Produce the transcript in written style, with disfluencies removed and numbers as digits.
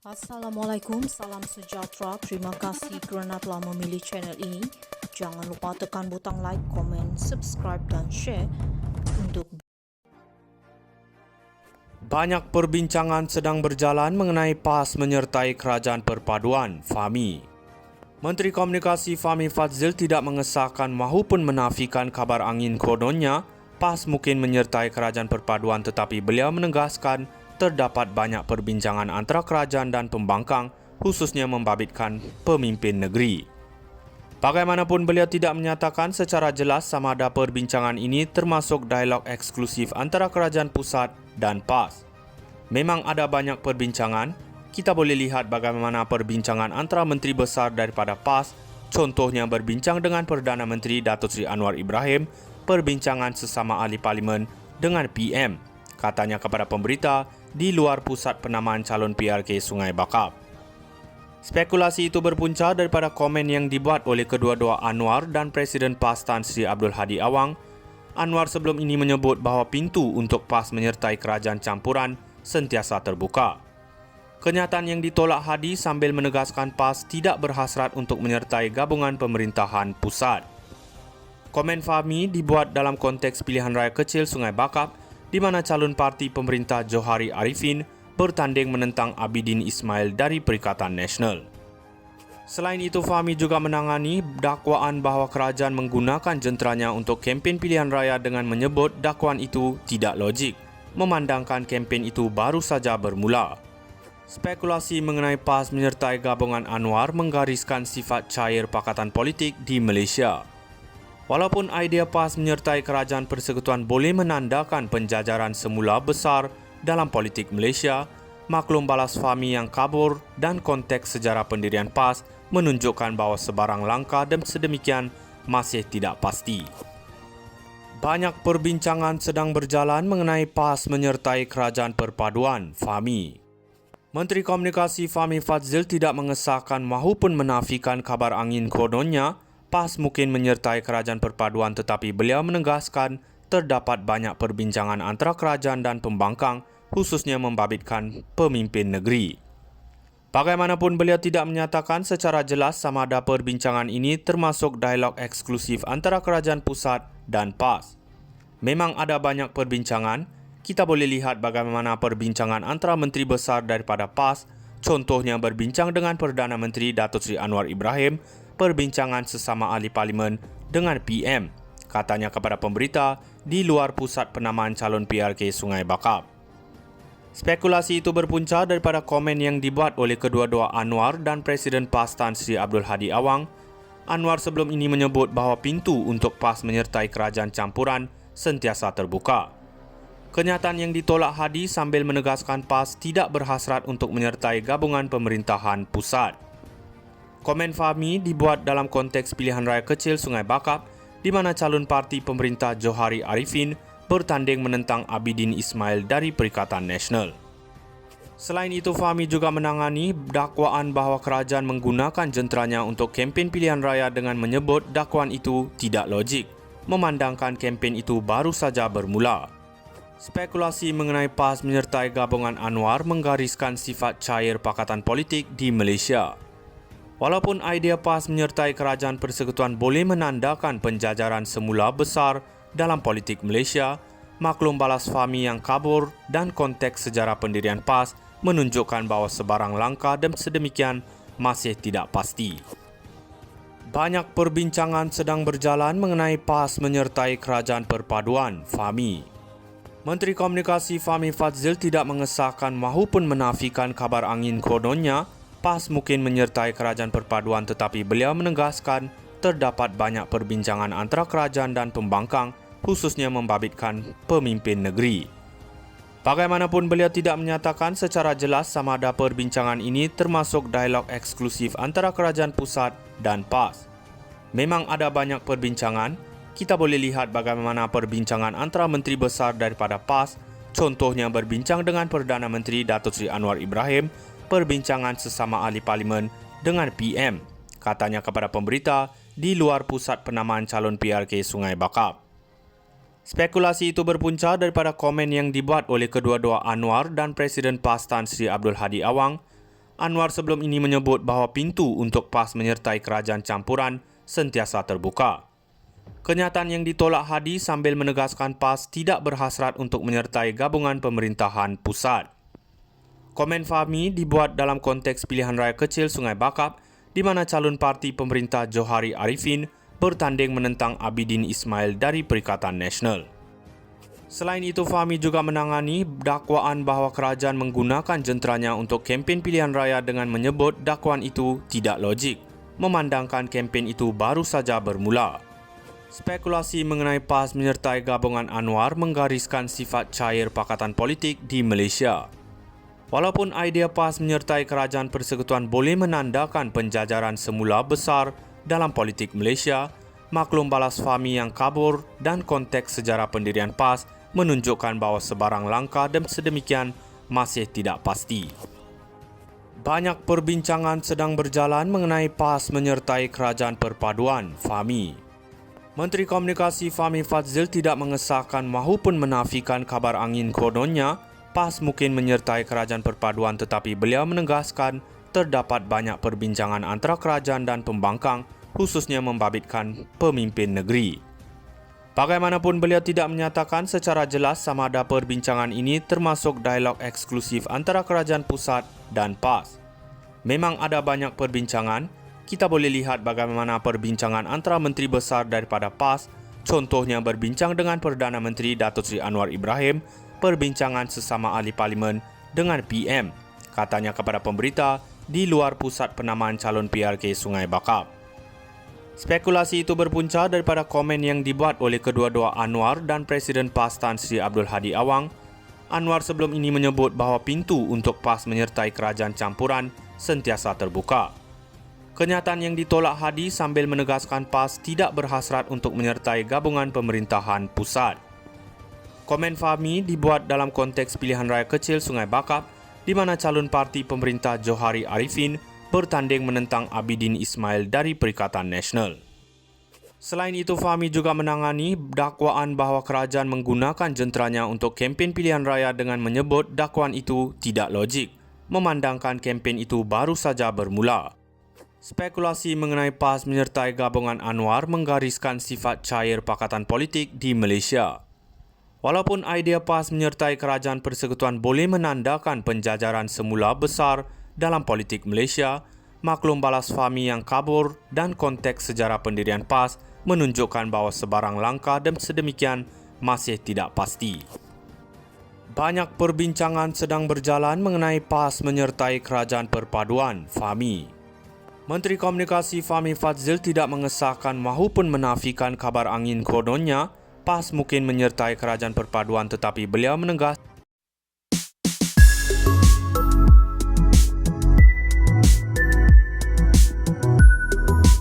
Assalamualaikum, salam sejahtera. Terima kasih kerana telah memilih channel ini. Jangan lupa tekan butang like, komen, subscribe dan share untuk Banyak perbincangan sedang berjalan mengenai PAS menyertai Kerajaan Perpaduan, Fahmi. Menteri Komunikasi Fahmi Fadzil tidak mengesahkan mahupun menafikan kabar angin kononnya PAS mungkin menyertai Kerajaan Perpaduan, tetapi beliau menegaskan terdapat banyak perbincangan antara kerajaan dan pembangkang, khususnya membabitkan pemimpin negeri. Bagaimanapun beliau tidak menyatakan secara jelas sama ada perbincangan ini termasuk dialog eksklusif antara kerajaan pusat dan PAS. Memang ada banyak perbincangan. Kita boleh lihat bagaimana perbincangan antara menteri besar daripada PAS, contohnya berbincang dengan Perdana Menteri Datuk Seri Anwar Ibrahim, perbincangan sesama ahli parlimen dengan PM, katanya kepada pemberita di luar pusat penamaan calon PRK Sungai Bakap. Spekulasi itu berpunca daripada komen yang dibuat oleh kedua-dua Anwar dan Presiden PAS Tan Sri Abdul Hadi Awang. Anwar sebelum ini menyebut bahawa pintu untuk PAS menyertai kerajaan campuran sentiasa terbuka. Kenyataan yang ditolak Hadi sambil menegaskan PAS tidak berhasrat untuk menyertai gabungan pemerintahan pusat. Komen Fahmi dibuat dalam konteks pilihan raya kecil Sungai Bakap di mana calon parti pemerintah Johari Arifin bertanding menentang Abidin Ismail dari Perikatan Nasional. Selain itu, Fahmi juga menangani dakwaan bahawa kerajaan menggunakan jenteranya untuk kempen pilihan raya dengan menyebut dakwaan itu tidak logik, memandangkan kempen itu baru saja bermula. Spekulasi mengenai PAS menyertai gabungan Anwar menggariskan sifat cair pakatan politik di Malaysia. Walaupun idea PAS menyertai kerajaan persekutuan boleh menandakan penjajaran semula besar dalam politik Malaysia, maklum balas Fahmi yang kabur dan konteks sejarah pendirian PAS menunjukkan bahawa sebarang langkah dan sedemikian masih tidak pasti. Banyak perbincangan sedang berjalan mengenai PAS menyertai Kerajaan Perpaduan, Fahmi. Menteri Komunikasi Fahmi Fadzil tidak mengesahkan mahupun menafikan kabar angin kononnya PAS mungkin menyertai Kerajaan Perpaduan, tetapi beliau menegaskan terdapat banyak perbincangan antara kerajaan dan pembangkang, khususnya membabitkan pemimpin negeri. Bagaimanapun beliau tidak menyatakan secara jelas sama ada perbincangan ini termasuk dialog eksklusif antara kerajaan pusat dan PAS. Memang ada banyak perbincangan. Kita boleh lihat bagaimana perbincangan antara menteri besar daripada PAS, contohnya berbincang dengan Perdana Menteri Datuk Seri Anwar Ibrahim, perbincangan sesama ahli parlimen dengan PM, katanya kepada pemberita di luar pusat penamaan calon PRK Sungai Bakap. Spekulasi itu berpunca daripada komen yang dibuat oleh kedua-dua Anwar dan Presiden PAS Tan Sri Abdul Hadi Awang. Anwar sebelum ini menyebut bahawa pintu untuk PAS menyertai kerajaan campuran sentiasa terbuka. Kenyataan yang ditolak Hadi sambil menegaskan PAS tidak berhasrat untuk menyertai gabungan pemerintahan pusat. Komen Fahmi dibuat dalam konteks pilihan raya kecil Sungai Bakap di mana calon parti pemerintah Johari Arifin bertanding menentang Abidin Ismail dari Perikatan Nasional. Selain itu, Fahmi juga menangani dakwaan bahawa kerajaan menggunakan jenteranya untuk kempen pilihan raya dengan menyebut dakwaan itu tidak logik, memandangkan kempen itu baru saja bermula. Spekulasi mengenai PAS menyertai gabungan Anwar menggariskan sifat cair pakatan politik di Malaysia. Walaupun idea PAS menyertai kerajaan persekutuan boleh menandakan penjajaran semula besar dalam politik Malaysia, maklum balas Fahmi yang kabur dan konteks sejarah pendirian PAS menunjukkan bahawa sebarang langkah dan sedemikian masih tidak pasti. Banyak perbincangan sedang berjalan mengenai PAS menyertai Kerajaan Perpaduan, Fahmi. Menteri Komunikasi Fahmi Fadzil tidak mengesahkan mahupun menafikan kabar angin kononnya PAS mungkin menyertai Kerajaan Perpaduan, tetapi beliau menegaskan terdapat banyak perbincangan antara kerajaan dan pembangkang, khususnya membabitkan pemimpin negeri. Bagaimanapun beliau tidak menyatakan secara jelas sama ada perbincangan ini termasuk dialog eksklusif antara kerajaan pusat dan PAS. Memang ada banyak perbincangan. Kita boleh lihat bagaimana perbincangan antara menteri besar daripada PAS, contohnya berbincang dengan Perdana Menteri Datuk Seri Anwar Ibrahim, perbincangan sesama ahli parlimen dengan PM, katanya kepada pemberita di luar pusat penamaan calon PRK Sungai Bakap. Spekulasi itu berpunca daripada komen yang dibuat oleh kedua-dua Anwar dan Presiden PAS Tan Sri Abdul Hadi Awang. Anwar sebelum ini menyebut bahawa pintu untuk PAS menyertai kerajaan campuran sentiasa terbuka. Kenyataan yang ditolak Hadi sambil menegaskan PAS tidak berhasrat untuk menyertai gabungan pemerintahan pusat. Komen Fahmi dibuat dalam konteks pilihan raya kecil Sungai Bakap di mana calon parti pemerintah Johari Arifin bertanding menentang Abidin Ismail dari Perikatan Nasional. Selain itu, Fahmi juga menangani dakwaan bahawa kerajaan menggunakan jenteranya untuk kempen pilihan raya dengan menyebut dakwaan itu tidak logik, memandangkan kempen itu baru saja bermula. Spekulasi mengenai PAS menyertai gabungan Anwar menggariskan sifat cair pakatan politik di Malaysia. Walaupun idea PAS menyertai kerajaan persekutuan boleh menandakan penjajaran semula besar dalam politik Malaysia, maklum balas Fahmi yang kabur dan konteks sejarah pendirian PAS menunjukkan bahawa sebarang langkah dan sedemikian masih tidak pasti. Banyak perbincangan sedang berjalan mengenai PAS menyertai kerajaan perpaduan, Fahmi. Menteri Komunikasi Fahmi Fadzil tidak mengesahkan mahupun menafikan kabar angin kononnya PAS mungkin menyertai kerajaan perpaduan, tetapi beliau menegaskan terdapat banyak perbincangan antara kerajaan dan pembangkang, khususnya membabitkan pemimpin negeri. Bagaimanapun, beliau tidak menyatakan secara jelas sama ada perbincangan ini termasuk dialog eksklusif antara kerajaan pusat dan PAS. Memang ada banyak perbincangan. Kita boleh lihat bagaimana perbincangan antara menteri besar daripada PAS, contohnya berbincang dengan Perdana Menteri Datuk Seri Anwar Ibrahim, perbincangan sesama ahli parlimen dengan PM, katanya kepada pemberita di luar pusat penamaan calon PRK Sungai Bakap. Spekulasi itu berpunca daripada komen yang dibuat oleh kedua-dua Anwar dan Presiden PAS Tan Sri Abdul Hadi Awang. Anwar sebelum ini menyebut bahawa pintu untuk PAS menyertai kerajaan campuran sentiasa terbuka. Kenyataan yang ditolak Hadi sambil menegaskan PAS tidak berhasrat untuk menyertai gabungan pemerintahan pusat. Komen Fahmi dibuat dalam konteks pilihan raya kecil Sungai Bakap di mana calon parti pemerintah Johari Arifin bertanding menentang Abidin Ismail dari Perikatan Nasional. Selain itu, Fahmi juga menangani dakwaan bahawa kerajaan menggunakan jenteranya untuk kempen pilihan raya dengan menyebut dakwaan itu tidak logik, memandangkan kempen itu baru saja bermula. Spekulasi mengenai PAS menyertai gabungan Anwar menggariskan sifat cair pakatan politik di Malaysia. Walaupun idea PAS menyertai kerajaan persekutuan boleh menandakan penjajaran semula besar dalam politik Malaysia, maklum balas Fahmi yang kabur dan konteks sejarah pendirian PAS menunjukkan bahawa sebarang langkah dan sedemikian masih tidak pasti. Banyak perbincangan sedang berjalan mengenai PAS menyertai kerajaan perpaduan, Fahmi. Menteri Komunikasi Fahmi Fadzil tidak mengesahkan mahupun menafikan kabar angin kononnya PAS mungkin menyertai kerajaan perpaduan, tetapi beliau